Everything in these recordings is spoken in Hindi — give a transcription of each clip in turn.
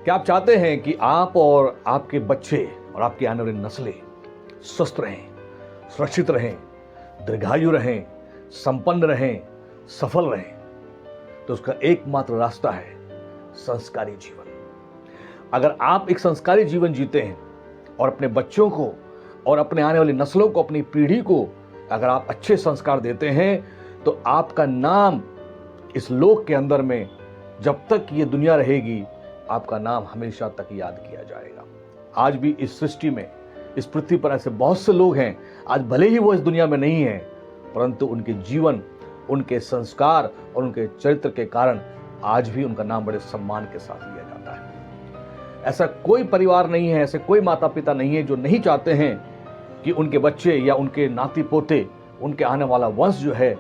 क्या आप चाहते हैं कि आप और आपके बच्चे और आपकी आने वाली नस्लें स्वस्थ रहें, सुरक्षित रहें, दीर्घायु रहें, संपन्न रहें, सफल रहें? तो उसका एकमात्र रास्ता है संस्कारी जीवन। अगर आप एक संस्कारी जीवन जीते हैं और अपने बच्चों को और अपने आने वाली नस्लों को, अपनी पीढ़ी को अगर आप अच्छे संस्कार देते हैं, तो आपका नाम इस लोक के अंदर में जब तक ये दुनिया रहेगी, आपका नाम हमेशा तक याद किया जाएगा। आज भी इस सृष्टि में, इस पृथ्वी पर ऐसे बहुत से लोग हैं, आज भले ही वो इस दुनिया में नहीं हैं, परंतु उनके जीवन, उनके संस्कार और उनके चरित्र के कारण आज भी उनका नाम बड़े सम्मान के साथ लिया जाता है। ऐसा कोई परिवार नहीं है, ऐसे कोई माता पिता नहीं है जो नहीं चाहते हैं कि उनके बच्चे या उनके नाती पोते, उनके आने वाला वंश जो है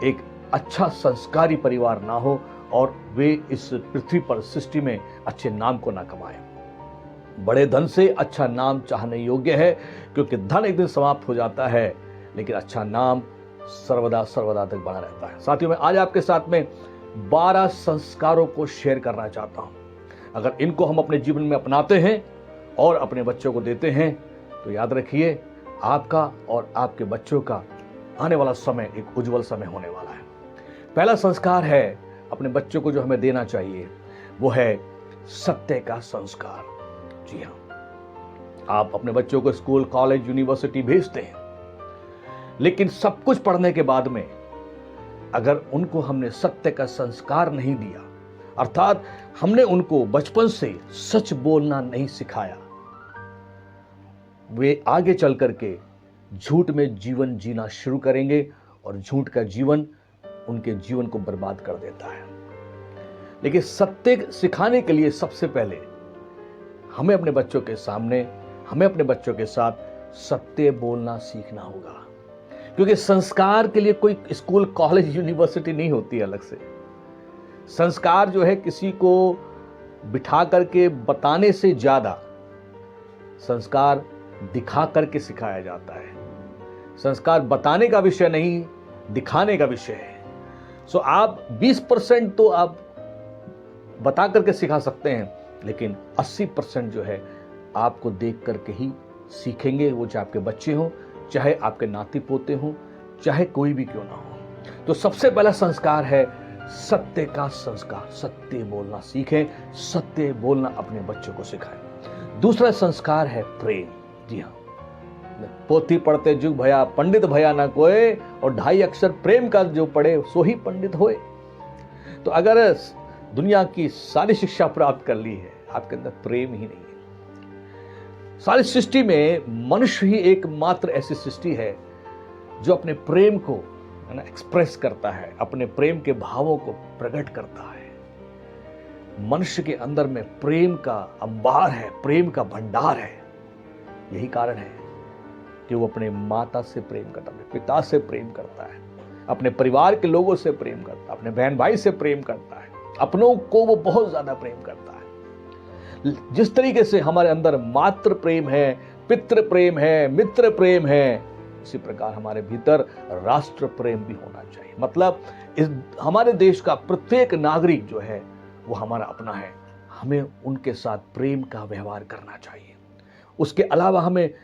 एक अच्छा संस्कारी परिवार ना हो और वे इस पृथ्वी पर, सृष्टि में अच्छे नाम को ना कमाएं। बड़े धन से अच्छा नाम चाहने योग्य है, क्योंकि धन एक दिन समाप्त हो जाता है, लेकिन अच्छा नाम सर्वदा सर्वदा तक बना रहता है। साथियों, मैं आज आपके साथ में 12 संस्कारों को शेयर करना चाहता हूं। अगर इनको हम अपने जीवन में अपनाते हैं और अपने बच्चों को देते हैं, तो याद रखिए, आपका और आपके बच्चों का आने वाला समय एक उज्जवल समय होने वाला है। पहला संस्कार है अपने बच्चों को जो हमें देना चाहिए, वो है सत्य का संस्कार। जी हाँ, आप अपने बच्चों को स्कूल, कॉलेज, यूनिवर्सिटी भेजते हैं, लेकिन सब कुछ पढ़ने के बाद में अगर उनको हमने सत्य का संस्कार नहीं दिया, अर्थात हमने उनको बचपन से सच बोलना नहीं सिखाया, वे आगे चल करके झूठ में जीवन जीना शुरू करेंगे और झूठ का जीवन उनके जीवन को बर्बाद कर देता है। लेकिन सत्य सिखाने के लिए सबसे पहले हमें अपने बच्चों के सामने, हमें अपने बच्चों के साथ सत्य बोलना सीखना होगा, क्योंकि संस्कार के लिए कोई स्कूल, कॉलेज, यूनिवर्सिटी नहीं होती अलग से। संस्कार जो है किसी को बिठा करके बताने से ज्यादा संस्कार दिखा करके सिखाया जाता है। संस्कार बताने का विषय नहीं, दिखाने का विषय है। सो आप 20% तो आप बता करके सिखा सकते हैं, लेकिन 80% जो है आपको देख करके ही सीखेंगे, वो चाहे आपके बच्चे हों, चाहे आपके नाती पोते हों, चाहे कोई भी क्यों ना हो। तो सबसे पहला संस्कार है सत्य का संस्कार। सत्य बोलना सीखें, सत्य बोलना अपने बच्चों को सिखाएं। दूसरा संस्कार है प्रेम। जी हाँ, पोथी पढ़ते जुग भया, पंडित भया ना कोई, और 2.5 अक्षर प्रेम का जो पढ़े सो ही पंडित होए। तो अगर दुनिया की सारी शिक्षा प्राप्त कर ली है, आपके अंदर प्रेम ही नहीं है। सारी सृष्टि में मनुष्य ही एकमात्र ऐसी सृष्टि है जो अपने प्रेम को एक्सप्रेस करता है, अपने प्रेम के भावों को प्रकट करता है। मनुष्य के अंदर में प्रेम का अंबार है, प्रेम का भंडार है। यही कारण है कि वो अपने माता से प्रेम करता है, अपने पिता से प्रेम करता है, अपने परिवार के लोगों से प्रेम करता है, अपने बहन भाई से प्रेम करता है, अपनों को वो बहुत ज्यादा प्रेम करता है। जिस तरीके से हमारे अंदर मातृ प्रेम है, पितृ प्रेम है, मित्र प्रेम है, इसी प्रकार हमारे भीतर राष्ट्र प्रेम भी होना चाहिए। मतलब इस हमारे देश का प्रत्येक नागरिक जो है वो हमारा अपना है। हमें उनके साथ प्रेम का व्यवहार करना चाहिए। उसके अलावा हमें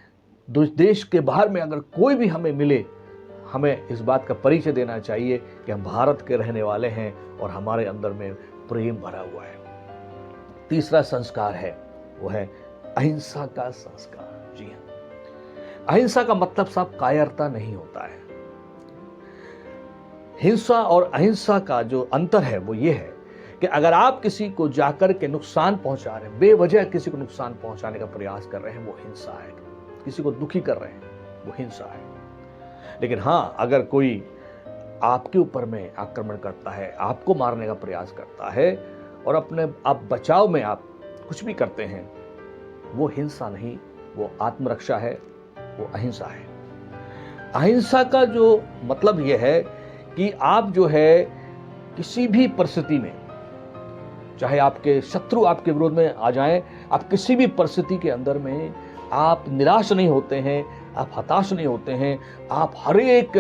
देश के बाहर में अगर कोई भी हमें मिले, हमें इस बात का परिचय देना चाहिए कि हम भारत के रहने वाले हैं और हमारे अंदर में प्रेम भरा हुआ है। तीसरा संस्कार है वो है अहिंसा का संस्कार। जी हाँ, अहिंसा का मतलब साफ कायरता नहीं होता है। हिंसा और अहिंसा का जो अंतर है वो ये है कि अगर आप किसी को जाकर के नुकसान पहुंचा रहे हैं, बेवजह किसी को नुकसान पहुंचाने का प्रयास कर रहे हैं, वो हिंसा है। किसी को दुखी कर रहे हैं, वो हिंसा है। लेकिन हाँ, अगर कोई आपके ऊपर में आक्रमण करता है, आपको मारने का प्रयास करता है और अपने आप बचाव में आप कुछ भी करते हैं, वो हिंसा नहीं, वो आत्मरक्षा है, वो अहिंसा है। अहिंसा का जो मतलब यह है कि आप जो है किसी भी परिस्थिति में, चाहे आपके शत्रु आपके विरोध में आ जाएं, आप किसी भी परिस्थिति के अंदर में आप निराश नहीं होते हैं, आप हताश नहीं होते हैं। आप हर एक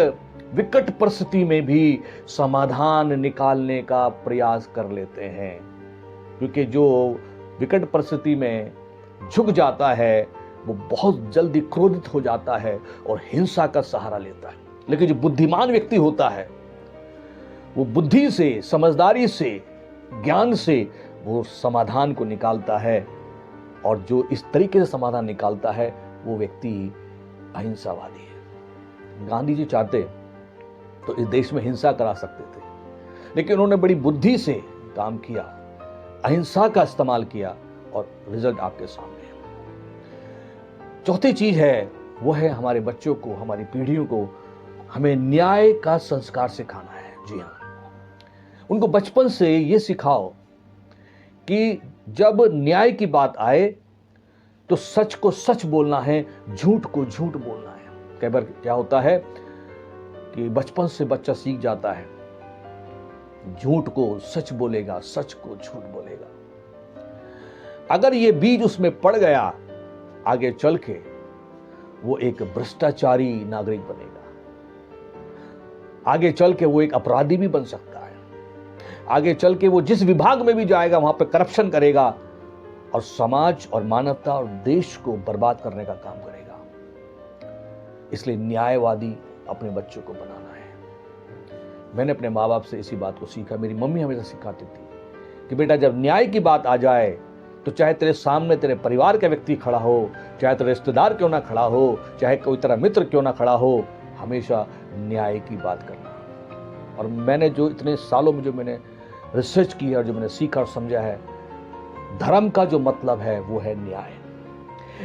विकट परिस्थिति में भी समाधान निकालने का प्रयास कर लेते हैं, क्योंकि जो विकट परिस्थिति में झुक जाता है, वो बहुत जल्दी क्रोधित हो जाता है और हिंसा का सहारा लेता है। लेकिन जो बुद्धिमान व्यक्ति होता है, वो बुद्धि से, समझदारी से, ज्ञान से वो समाधान को निकालता है, और जो इस तरीके से समाधान निकालता है वो व्यक्ति अहिंसावादी है। गांधी जी चाहते तो इस देश में हिंसा करा सकते थे, लेकिन उन्होंने बड़ी बुद्धि से काम किया, अहिंसा का इस्तेमाल किया, और रिजल्ट आपके सामने है। चौथी चीज है वो है हमारे बच्चों को, हमारी पीढ़ियों को हमें न्याय का संस्कार सिखाना है। जी हाँ, उनको बचपन से ये सिखाओ कि जब न्याय की बात आए तो सच को सच बोलना है, झूठ को झूठ बोलना है। कई बार क्या होता है कि बचपन से बच्चा सीख जाता है, झूठ को सच बोलेगा, सच को झूठ बोलेगा। अगर ये बीज उसमें पड़ गया, आगे चल के वो एक भ्रष्टाचारी नागरिक बनेगा, आगे चल के वो एक अपराधी भी बन सकता है, आगे चल के वो जिस विभाग में भी जाएगा वहां पे करप्शन करेगा और समाज और मानवता और देश को बर्बाद करने का काम करेगा। इसलिए न्यायवादी अपने बच्चों को बनाना है। मैंने अपने माँ बाप से इसी बात को सीखा। मेरी मम्मी हमेशा सिखाती थी कि बेटा जब न्याय की बात आ जाए तो चाहे तेरे सामने तेरे परिवार का व्यक्ति खड़ा हो, चाहे तेरे रिश्तेदार क्यों ना खड़ा हो, चाहे कोई तेरा मित्र क्यों ना खड़ा हो, हमेशा न्याय की बात करना। और मैंने जो इतने सालों में जो मैंने रिसर्च की और जो मैंने सीखा और समझा है, धर्म का जो मतलब है वो है न्याय।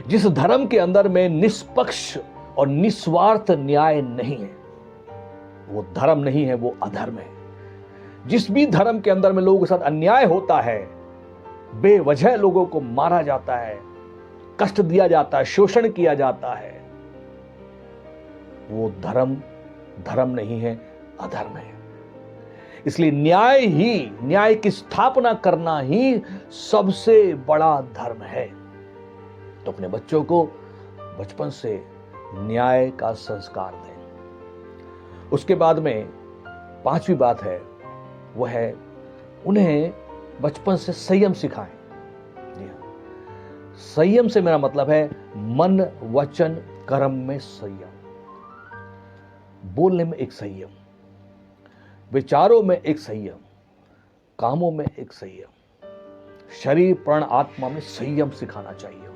जिस धर्म के अंदर में निष्पक्ष और निस्वार्थ न्याय नहीं है वो धर्म नहीं है, वो अधर्म है। जिस भी धर्म के अंदर में लोगों के साथ अन्याय होता है, बेवजह लोगों को मारा जाता है, कष्ट दिया जाता है, शोषण किया जाता है, वो धर्म नहीं है, अधर्म है। इसलिए न्याय की स्थापना करना ही सबसे बड़ा धर्म है। तो अपने बच्चों को बचपन से न्याय का संस्कार दें। उसके बाद में पांचवी बात है वो है उन्हें बचपन से संयम सिखाएं। जी हाँ, संयम से मेरा मतलब है मन, वचन, कर्म में संयम। बोलने में एक संयम, विचारों में एक संयम, कामों में एक संयम, शरीर, प्राण, आत्मा में संयम सिखाना चाहिए उनको।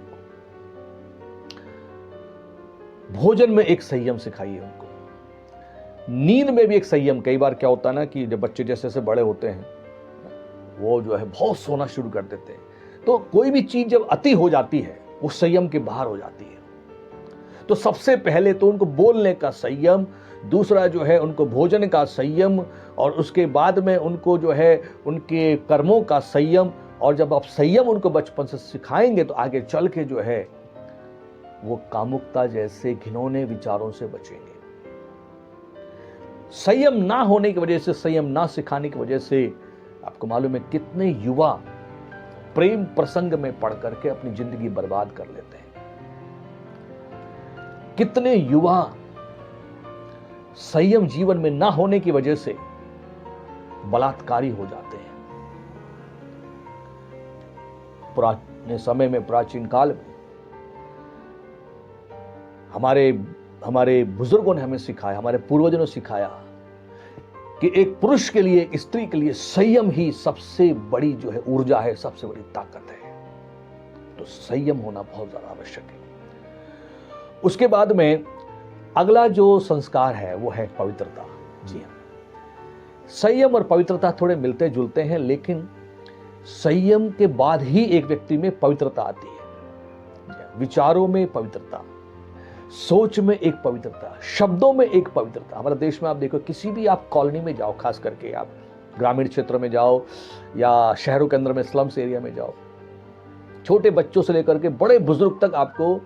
भोजन में एक संयम सिखाइए उनको। नींद में भी एक संयम। कई बार क्या होता है ना कि जब बच्चे जैसे जैसे बड़े होते हैं वो जो है बहुत सोना शुरू कर देते हैं, तो कोई भी चीज जब अति हो जाती है वो संयम के बाहर हो जाती है। तो सबसे पहले तो उनको बोलने का संयम, दूसरा जो है उनको भोजन का संयम, और उसके बाद में उनको जो है उनके कर्मों का संयम। और जब आप संयम उनको बचपन से सिखाएंगे तो आगे चल के जो है वो कामुकता जैसे घिनौने विचारों से बचेंगे। संयम ना होने की वजह से, संयम ना सिखाने की वजह से आपको मालूम है कितने युवा प्रेम प्रसंग में पड़ करके अपनी जिंदगी बर्बाद कर लेते हैं। कितने युवा संयम जीवन में ना होने की वजह से बलात्कारी हो जाते हैं। पुराने समय में, प्राचीन काल में हमारे बुजुर्गों ने हमें सिखाया, हमारे पूर्वजों ने सिखाया कि एक पुरुष के लिए, एक स्त्री के लिए संयम ही सबसे बड़ी जो है ऊर्जा है, सबसे बड़ी ताकत है। तो संयम होना बहुत ज्यादा आवश्यक है। उसके बाद में अगला जो संस्कार है वो है पवित्रता। जी हाँ, संयम और पवित्रता थोड़े मिलते जुलते हैं, लेकिन संयम के बाद ही एक व्यक्ति में पवित्रता आती है। विचारों में पवित्रता, सोच में एक पवित्रता, शब्दों में एक पवित्रता। हमारे देश में आप देखो, किसी भी आप कॉलोनी में जाओ, खास करके आप ग्रामीण क्षेत्रों में जाओ या शहरों के अंदर में स्लम्स एरिया में जाओ, छोटे बच्चों से लेकर के बड़े बुजुर्ग तक आपको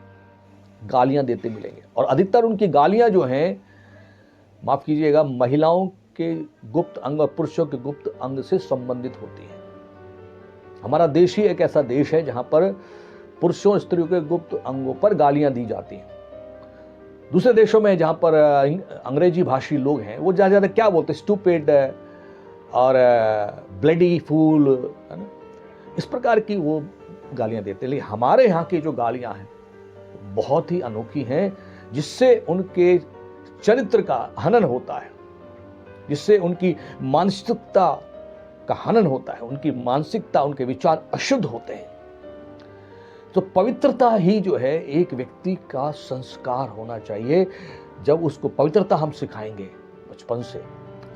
गालियां देते मिलेंगे। और अधिकतर उनकी गालियां जो हैं, माफ कीजिएगा, महिलाओं के गुप्त अंग और पुरुषों के गुप्त अंग से संबंधित होती है। हमारा देश ही एक ऐसा देश है जहां पर पुरुषों और स्त्रियों के गुप्त अंगों पर गालियां दी जाती हैं। दूसरे देशों में जहां पर अंग्रेजी भाषी लोग हैं, वो ज्यादा क्या बोलते हैं, स्टूपिड और ब्लडी फूल, है ना, इस प्रकार की वो गालियां देते हैं, लेकिन हमारे यहाँ की जो गालियां हैं बहुत ही अनोखी हैं, जिससे उनके चरित्र का हनन होता है, जिससे उनकी मानसिकता का हनन होता है, उनकी मानसिकता, उनके विचार अशुद्ध होते हैं। तो पवित्रता ही जो है एक व्यक्ति का संस्कार होना चाहिए। जब उसको पवित्रता हम सिखाएंगे बचपन से,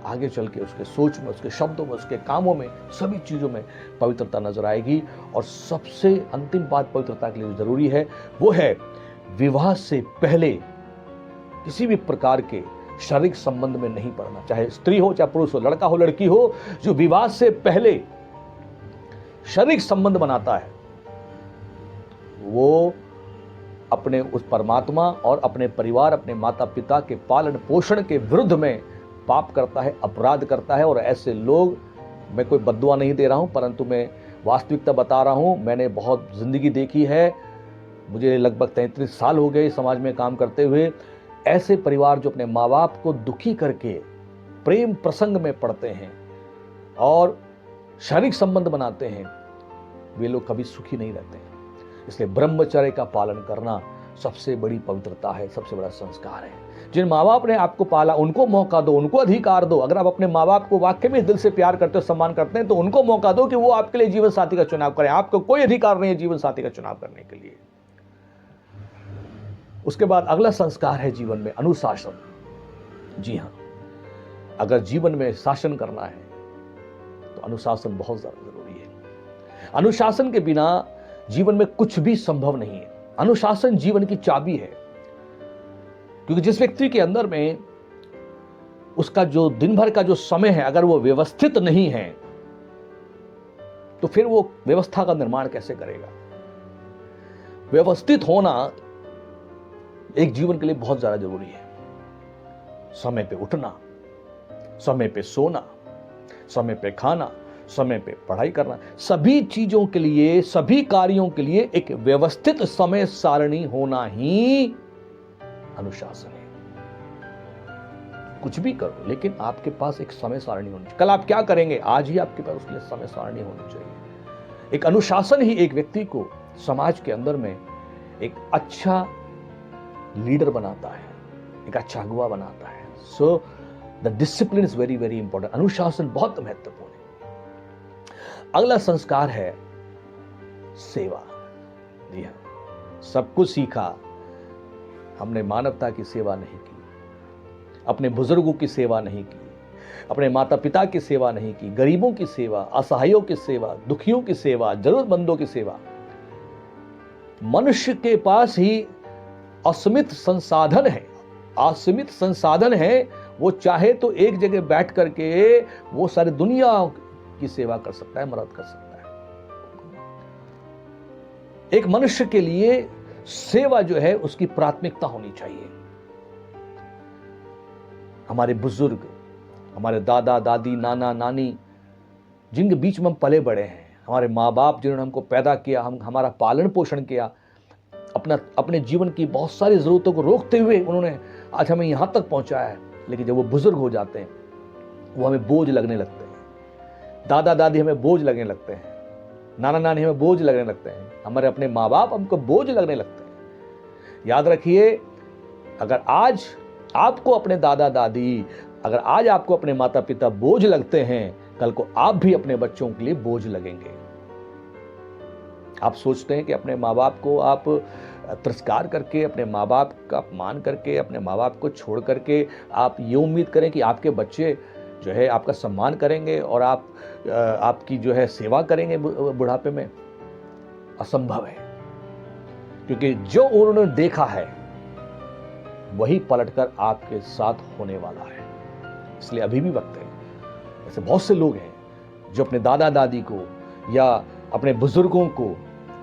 आगे चल के उसके सोच में, उसके शब्दों में, उसके कामों में, सभी चीज़ों में पवित्रता नजर आएगी। और सबसे अंतिम बात पवित्रता के लिए जरूरी है, वो है विवाह से पहले किसी भी प्रकार के शारीरिक संबंध में नहीं पड़ना, चाहे स्त्री हो चाहे पुरुष हो, लड़का हो लड़की हो। जो विवाह से पहले शारीरिक संबंध बनाता है वो अपने उस परमात्मा और अपने परिवार, अपने माता पिता के पालन पोषण के विरुद्ध में पाप करता है, अपराध करता है। और ऐसे लोग, मैं कोई बद्दुआ नहीं दे रहा हूं, परंतु मैं वास्तविकता बता रहा हूं। मैंने बहुत जिंदगी देखी है, मुझे लगभग 33 साल हो गए समाज में काम करते हुए। ऐसे परिवार जो अपने माँ बाप को दुखी करके प्रेम प्रसंग में पड़ते हैं और शारीरिक संबंध बनाते हैं, वे लोग कभी सुखी नहीं रहते हैं। इसलिए ब्रह्मचर्य का पालन करना सबसे बड़ी पवित्रता है, सबसे बड़ा संस्कार है। जिन माँ बाप ने आपको पाला उनको मौका दो, उनको अधिकार दो। अगर आप अपने माँ बाप को वाकई में दिल से प्यार करते हो, सम्मान करते हैं, तो उनको मौका दो कि वो आपके लिए जीवन साथी का चुनाव करें। आपको कोई अधिकार नहीं है जीवन साथी का चुनाव करने के लिए। उसके बाद अगला संस्कार है जीवन में अनुशासन। जी हाँ, अगर जीवन में शासन करना है तो अनुशासन बहुत ज्यादा जरूरी है। अनुशासन के बिना जीवन में कुछ भी संभव नहीं है। अनुशासन जीवन की चाबी है, क्योंकि जिस व्यक्ति के अंदर में उसका जो दिन भर का जो समय है, अगर वो व्यवस्थित नहीं है तो फिर वो व्यवस्था का निर्माण कैसे करेगा। व्यवस्थित होना एक जीवन के लिए बहुत ज्यादा जरूरी है। समय पे उठना, समय पे सोना, समय पे खाना, समय पे पढ़ाई करना, सभी चीजों के लिए, सभी कार्यों के लिए एक व्यवस्थित समय सारणी होना ही अनुशासन है। कुछ भी करो, लेकिन आपके पास एक समय सारणी होनी चाहिए। कल आप क्या करेंगे, आज ही आपके पास उसके लिए समय सारणी होनी चाहिए। एक अनुशासन ही एक व्यक्ति को समाज के अंदर में एक अच्छा लीडर बनाता है, एक अच्छा अगुवा बनाता है। So the discipline is very very important. अनुशासन बहुत महत्वपूर्ण है। अगला संस्कार है सेवा। जी हाँ, सब कुछ सीखा, हमने मानवता की सेवा नहीं की, अपने बुजुर्गों की सेवा नहीं की, अपने माता पिता की सेवा नहीं की, गरीबों की सेवा, असहायों की सेवा, दुखियों की सेवा, जरूरतमंदों की सेवा। मनुष्य के पास ही असीमित संसाधन है, असीमित संसाधन है। वो चाहे तो एक जगह बैठ करके वो सारी दुनिया की सेवा कर सकता है, मदद कर सकता है। एक मनुष्य के लिए सेवा जो है उसकी प्राथमिकता होनी चाहिए। हमारे बुजुर्ग, हमारे दादा दादी, नाना नानी, जिनके बीच में हम पले बड़े हैं, हमारे माँ बाप जिन्होंने हमको पैदा किया, हमारा पालन पोषण किया, अपने जीवन की बहुत सारी जरूरतों को रोकते हुए उन्होंने आज हमें यहां तक पहुंचाया है। लेकिन जब वो बुजुर्ग हो जाते हैं, वो हमें बोझ लगने लगते हैं। दादा दादी हमें बोझ लगने लगते हैं, नाना नानी हमें बोझ लगने लगते हैं, हमारे अपने माँ बाप हमको बोझ लगने लगते हैं। याद रखिए, अगर आज आपको अपने दादा दादी, अगर आज आपको अपने माता पिता बोझ लगते हैं, कल को आप भी अपने बच्चों के लिए बोझ लगेंगे। आप सोचते हैं कि अपने माँ बाप को आप तिरस्कार करके, अपने माँ बाप का अपमान करके, अपने माँ बाप को छोड़ करके आप ये उम्मीद करें कि आपके बच्चे जो है आपका सम्मान करेंगे और आपकी जो है सेवा करेंगे बुढ़ापे में। असंभव है, क्योंकि जो उन्होंने देखा है वही पलटकर आपके साथ होने वाला है। इसलिए अभी भी वक्त है। ऐसे बहुत से लोग हैं जो अपने दादा दादी को या अपने बुजुर्गों को,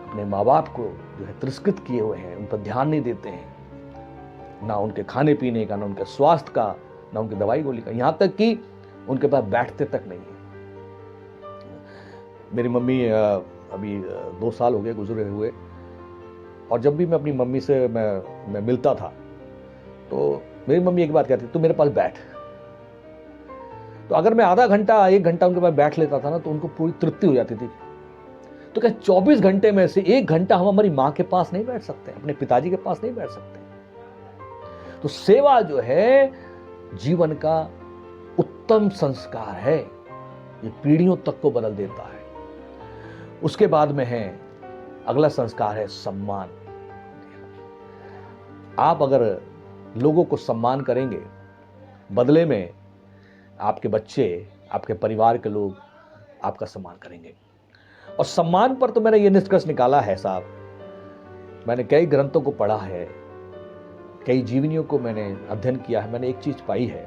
अपने माँ बाप को जो है तिरस्कृत किए हुए हैं, उन पर ध्यान नहीं देते हैं, ना उनके खाने पीने का, ना उनके स्वास्थ्य का, ना उनकी दवाई गोली का, यहाँ तक कि उनके पास बैठते तक नहीं है। मेरी मम्मी अभी 2 साल हो गए गुजरे हुए, और जब भी मैं अपनी मम्मी से मैं मिलता था तो मेरी मम्मी एक बात कहती, तू मेरे पास बैठ। तो अगर मैं आधा घंटा 1 घंटा उनके पास बैठ लेता था ना, तो उनको पूरी तृप्ति हो जाती थी। तो क्या 24 घंटे में से 1 घंटा हम हमारी मां के पास नहीं बैठ सकते, अपने पिताजी के पास नहीं बैठ सकते? तो सेवा जो है जीवन का उत्तम संस्कार है, ये पीढ़ियों तक को बदल देता है। उसके बाद में है अगला संस्कार है सम्मान। आप अगर लोगों को सम्मान करेंगे, बदले में आपके बच्चे, आपके परिवार के लोग आपका सम्मान करेंगे। और सम्मान पर तो मैंने ये निष्कर्ष निकाला है साहब, मैंने कई ग्रंथों को पढ़ा है, कई जीवनियों को मैंने अध्ययन किया है। मैंने एक चीज पाई है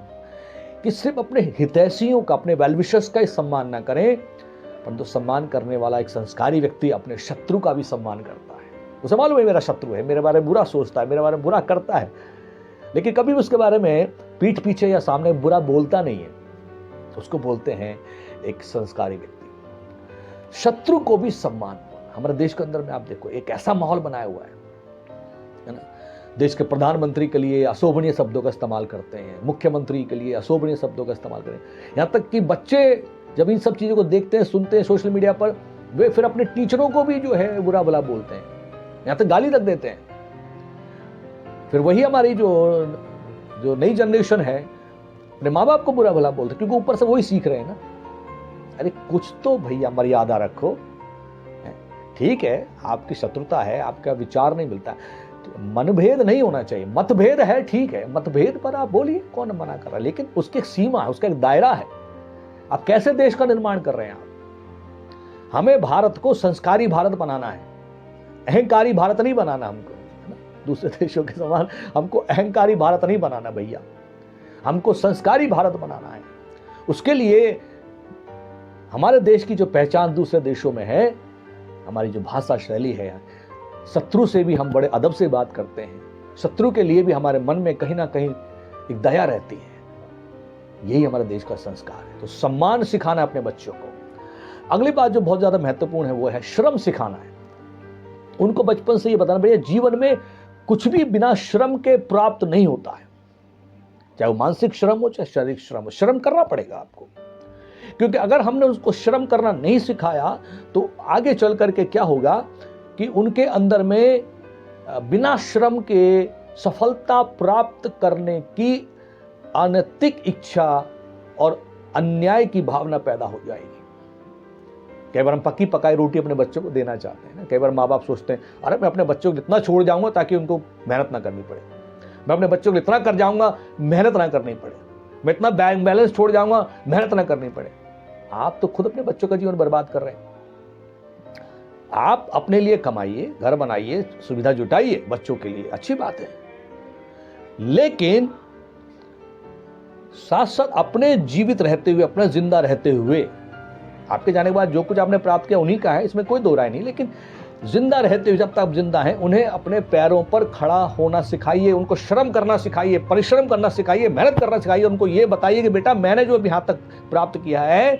कि सिर्फ अपने हितैषियों का, अपने वेलविशर्स का ही सम्मान ना करें, परंतु सम्मान करने वाला एक संस्कारी व्यक्ति अपने शत्रु का भी सम्मान करता है। उसे मालूम है मेरा शत्रु है, मेरे बारे में बुरा सोचता है, मेरे बारे में बुरा करता है, लेकिन कभी उसके बारे में पीठ पीछे या सामने बुरा बोलता नहीं है। उसको बोलते हैं एक संस्कारी व्यक्ति। शत्रु को भी सम्मान। हमारे देश के अंदर में आप देखो एक ऐसा माहौल बनाया हुआ है ना, देश के प्रधानमंत्री के लिए अशोभनीय शब्दों का इस्तेमाल करते हैं, मुख्यमंत्री के लिए अशोभनीय शब्दों का इस्तेमाल करें, यहाँ तक कि बच्चे जब इन सब चीज़ों को देखते हैं, सुनते हैं सोशल मीडिया पर, वे फिर अपने टीचरों को भी जो है बुरा भला बोलते हैं, यहाँ तक गाली तक देते हैं। फिर वही हमारी जो नई जनरेशन है अपने माँ बाप को बुरा भला बोलते, क्योंकि ऊपर से वही सीख रहे हैं ना। अरे कुछ तो भैया मर्यादा रखो। ठीक है, आपकी शत्रुता है, आपका विचार नहीं मिलता, तो मनभेद नहीं होना चाहिए। मतभेद है, ठीक है, मतभेद पर आप बोलिए, कौन मना कर रहा है, लेकिन उसकी एक सीमा है, उसका एक दायरा है। आप कैसे देश का निर्माण कर रहे हैं आप? हमें भारत को संस्कारी भारत बनाना है, अहंकारी भारत नहीं बनाना हमको, है ना? दूसरे देशों के समान हमको अहंकारी भारत नहीं बनाना भैया, हमको संस्कारी भारत बनाना है। उसके लिए हमारे देश की जो पहचान दूसरे देशों में है, हमारी जो भाषा शैली है, शत्रु से भी हम बड़े अदब से बात करते हैं, शत्रु के लिए भी हमारे मन में कहीं ना कहीं एक दया रहती है। यही हमारे देश का संस्कार है। तो सम्मान सिखाना अपने बच्चों को। अगली बात जो बहुत ज्यादा महत्वपूर्ण है वो है श्रम सिखाना है। उनको बचपन से ये बताना, भैया जीवन में कुछ भी बिना श्रम के प्राप्त नहीं होता है, चाहे वो मानसिक श्रम हो चाहे शारीरिक श्रम हो, श्रम करना पड़ेगा आपको। क्योंकि अगर हमने उसको श्रम करना नहीं सिखाया तो आगे चल करके क्या होगा कि उनके अंदर में बिना श्रम के सफलता प्राप्त करने की अनैतिक इच्छा और अन्याय की भावना पैदा हो जाएगी। कई बार हम पक्की पकाई रोटी अपने बच्चों को देना चाहते हैं ना। कई बार माँ बाप सोचते हैं, अरे मैं अपने बच्चों को इतना छोड़ जाऊंगा ताकि उनको मेहनत ना करनी पड़े, मैं अपने बच्चों को इतना कर जाऊंगा मेहनत ना करनी पड़े, मैं इतना बैंक बैलेंस छोड़ जाऊंगा मेहनत ना करनी पड़े। आप तो खुद अपने बच्चों का जीवन बर्बाद कर रहे हैं। आप अपने लिए कमाइए, घर बनाइए, सुविधा जुटाइए बच्चों के लिए, अच्छी बात है, लेकिन साथ साथ अपने जीवित रहते हुए, अपना जिंदा रहते हुए, आपके जाने के बाद जो कुछ आपने प्राप्त किया उन्हीं का है, इसमें कोई दो राय नहीं, लेकिन जिंदा रहते हुए जब तक आप जिंदा हैं उन्हें अपने पैरों पर खड़ा होना सिखाइए, उनको श्रम करना सिखाइए, परिश्रम करना सिखाइए, मेहनत करना सिखाइए। उनको ये बताइए कि बेटा मैंने जो अभी यहाँ तक प्राप्त किया है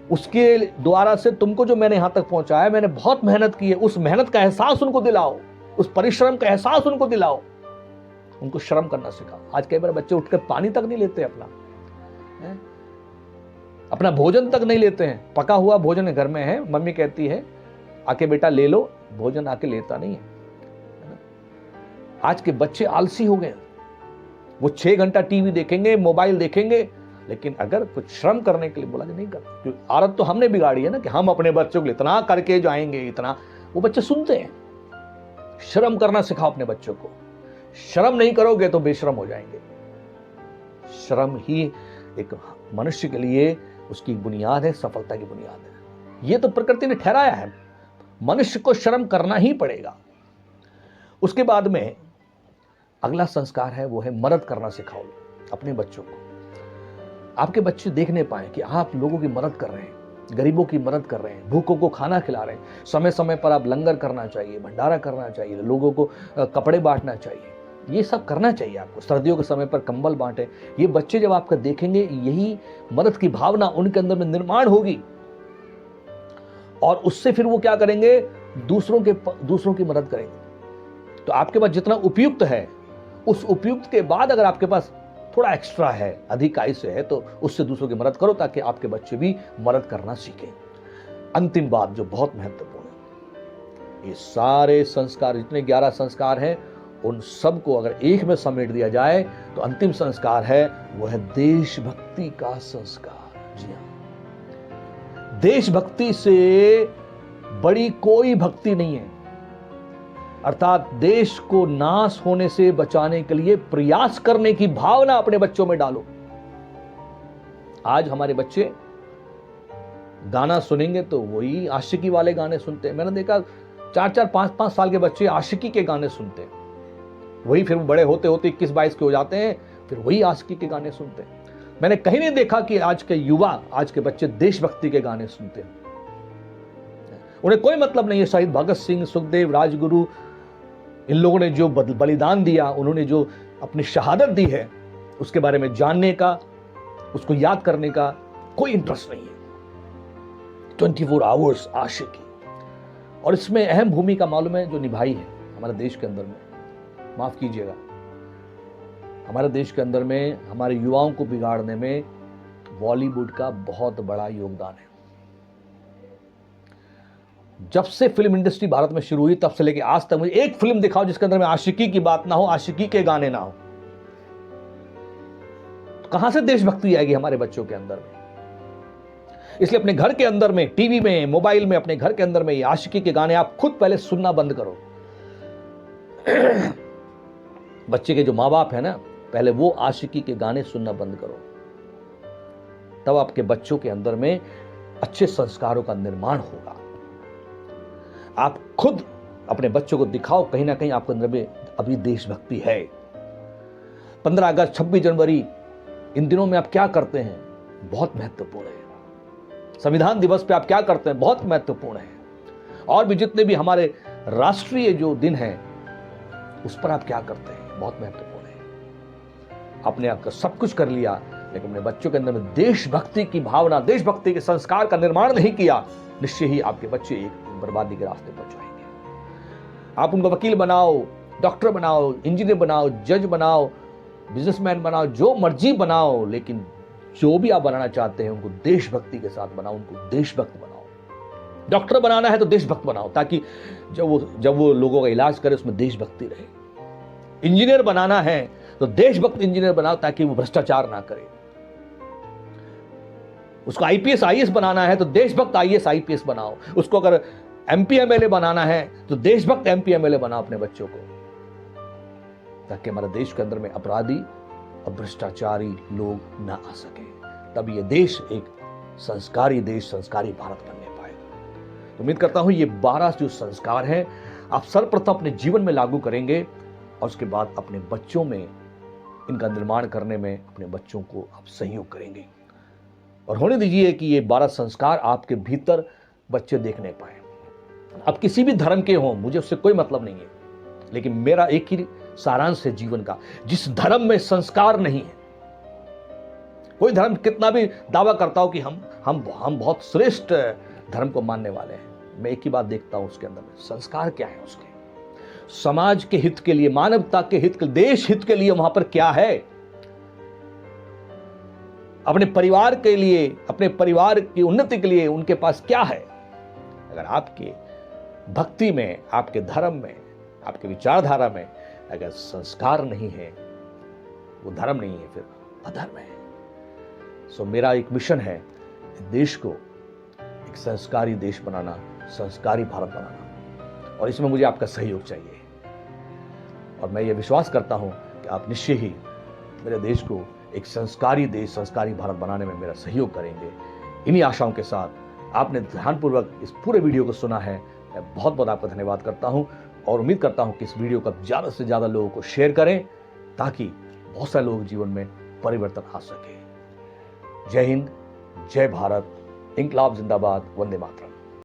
उसके द्वारा से तुमको जो मैंने यहाँ तक पहुंचाया है, मैंने बहुत मेहनत की है, उस मेहनत का एहसास उनको दिलाओ, उस परिश्रम का एहसास उनको दिलाओ, उनको श्रम करना सिखाओ। आज कई बार बच्चे उठकर पानी तक नहीं लेते, अपना भोजन तक नहीं लेते हैं। पका हुआ भोजन घर में है, मम्मी कहती है आके बेटा ले लो, भोजन आके लेता नहीं है। आज के बच्चे आलसी हो गए, वो 6 घंटा टीवी देखेंगे, मोबाइल देखेंगे, लेकिन अगर कुछ श्रम करने के लिए बोला नहीं करते। आदत तो हमने बिगाड़ी है ना कि हम अपने बच्चों के लिए इतना करके जाएंगे, इतना, वो बच्चे सुनते हैं। श्रम करना सिखाओ अपने बच्चों को। श्रम नहीं करोगे तो बेश्रम हो जाएंगे। श्रम ही एक मनुष्य के लिए उसकी बुनियाद है, सफलता की बुनियाद है। ये तो प्रकृति ने ठहराया है, मनुष्य को श्रम करना ही पड़ेगा। उसके बाद में अगला संस्कार है वो है मदद करना सिखाओ अपने बच्चों को। आपके बच्चे देख नहीं पाए कि आप लोगों की मदद कर रहे हैं, गरीबों की मदद कर रहे हैं, भूखों को खाना खिला रहे हैं। समय समय पर आप लंगर करना चाहिए, भंडारा करना चाहिए, लोगों को कपड़े बांटना चाहिए, ये सब करना चाहिए आपको। सर्दियों के समय पर कंबल बांटे। ये बच्चे जब आपका देखेंगे, यही मदद की भावना उनके अंदर में निर्माण होगी और उससे फिर वो क्या करेंगे, दूसरों की मदद करेंगे। तो आपके पास जितना उपयुक्त है, उस उपयुक्त के बाद अगर आपके पास थोड़ा एक्स्ट्रा है, अधिक आय से है, तो उससे दूसरों की मदद करो ताकि आपके बच्चे भी मदद करना सीखें। अंतिम बात जो बहुत महत्वपूर्ण है, ये सारे संस्कार, जितने 11 संस्कार हैं, उन सबको अगर एक में समेट दिया जाए तो अंतिम संस्कार है वो है देशभक्ति का संस्कार। जी हां, देशभक्ति से बड़ी कोई भक्ति नहीं है। अर्थात देश को नाश होने से बचाने के लिए प्रयास करने की भावना अपने बच्चों में डालो। आज हमारे बच्चे गाना सुनेंगे तो वही आशिकी वाले गाने सुनते हैं। मैंने देखा 4-4, 5-5 साल के बच्चे आशिकी के गाने सुनते हैं, वही फिर बड़े होते होते 21-22 के हो जाते हैं, फिर वही आशिकी के गाने सुनते हैं। मैंने कहीं नहीं देखा कि आज के युवा, आज के बच्चे देशभक्ति के गाने सुनते हैं। उन्हें कोई मतलब नहीं है शहीद भगत सिंह, सुखदेव, राजगुरु, इन लोगों ने जो बलिदान दिया, उन्होंने जो अपनी शहादत दी है, उसके बारे में जानने का, उसको याद करने का कोई इंटरेस्ट नहीं है। 24 आवर्स आशिकी, और इसमें अहम भूमिका मालूम है जो निभाई है हमारे देश के अंदर में, माफ कीजिएगा, हमारे देश के अंदर में हमारे युवाओं को बिगाड़ने में बॉलीवुड का बहुत बड़ा योगदान है। जब से फिल्म इंडस्ट्री भारत में शुरू हुई तब से लेकर आज तक मुझे एक फिल्म दिखाओ जिसके अंदर में आशिकी की बात ना हो, आशिकी के गाने ना हो। तो कहां से देशभक्ति आएगी हमारे बच्चों के अंदर में? इसलिए अपने घर के अंदर में, टीवी में, मोबाइल में, अपने घर के अंदर में ये आशिकी के गाने आप खुद पहले सुनना बंद करो। बच्चे के जो माँ बाप है ना, पहले वो आशिकी के गाने सुनना बंद करो, तब आपके बच्चों के अंदर में अच्छे संस्कारों का निर्माण होगा। आप खुद अपने बच्चों को दिखाओ कहीं ना कहीं आपके अंदर में अभी देशभक्ति है। 15 अगस्त, 26 जनवरी, इन दिनों में आप क्या करते हैं, बहुत महत्वपूर्ण है। संविधान दिवस पे आप क्या करते हैं, बहुत महत्वपूर्ण है। और भी जितने भी हमारे राष्ट्रीय जो दिन हैं उस पर आप क्या करते हैं, बहुत महत्वपूर्ण है। आपने आपका सब कुछ कर लिया, लेकिन अपने बच्चों के अंदर में देशभक्ति की भावना, देशभक्ति के संस्कार का निर्माण नहीं किया, निश्चय ही आपके बच्चे एक बर्बादी के रास्ते पर जाएंगे। आप उनको वकील बनाओ, डॉक्टर बनाओ, इंजीनियर बनाओ, जज बनाओ, बिजनेसमैन बनाओ, जो मर्जी बनाओ, लेकिन जो भी आप बनाना चाहते हैं उनको देशभक्ति के साथ बनाओ, उनको देशभक्त बनाओ। डॉक्टर बनाना है तो देशभक्त बनाओ, ताकि जब वो लोगों का इलाज करे उसमें देशभक्ति रहे। इंजीनियर बनाना है तो देशभक्त इंजीनियर बनाओ, ताकि वो भ्रष्टाचार ना करे। उसको आईपीएस आईएएस बनाना है तो देशभक्त आईएएस आईपीएस बनाओ। उसको अगर एमपी एमएलए बनाना है तो देशभक्त एमपी एमएलए बनाओ अपने बच्चों को, ताकि हमारे देश के अंदर में अपराधी और भ्रष्टाचारी लोग ना आ सके। तब ये देश एक संस्कारी देश, संस्कारी भारत बनने पाएगा। तो उम्मीद करता हूं ये 12 जो संस्कार हैं आप सर्वप्रथम अपने जीवन में लागू करेंगे, और उसके बाद अपने बच्चों में इनका निर्माण करने में अपने बच्चों को आप सहयोग करेंगे। और होने दीजिए कि ये 12 संस्कार आपके भीतर बच्चे देखने पाए। आप किसी भी धर्म के हों, मुझे उससे कोई मतलब नहीं है, लेकिन मेरा एक ही सारांश है जीवन का, जिस धर्म में संस्कार नहीं है, कोई धर्म कितना भी दावा करता हो कि हम बहुत श्रेष्ठ धर्म को मानने वाले हैं, मैं एक ही बात देखता हूं उसके अंदर में संस्कार क्या है, उसके समाज के हित के लिए, मानवता के हित के, देश हित के लिए वहां पर क्या है, अपने परिवार के लिए, अपने परिवार की उन्नति के लिए उनके पास क्या है। अगर आपके भक्ति में, आपके धर्म में, आपके विचारधारा में अगर संस्कार नहीं है, वो धर्म नहीं है, फिर अधर्म है। सो मेरा एक मिशन है देश को एक संस्कारी देश बनाना, संस्कारी भारत बनाना, और इसमें मुझे आपका सहयोग चाहिए। और मैं ये विश्वास करता हूं कि आप निश्चय ही मेरे देश को एक संस्कारी देश, संस्कारी भारत बनाने में मेरा सहयोग करेंगे। इन्हीं आशाओं के साथ आपने ध्यानपूर्वक इस पूरे वीडियो को सुना है, मैं बहुत बहुत आपका धन्यवाद करता हूं, और उम्मीद करता हूं कि इस वीडियो को ज़्यादा से ज़्यादा लोगों को शेयर करें, ताकि बहुत सारे लोगों के जीवन में परिवर्तन आ सके। जय हिंद, जय भारत, इंकलाब जिंदाबाद, वंदे मातरम।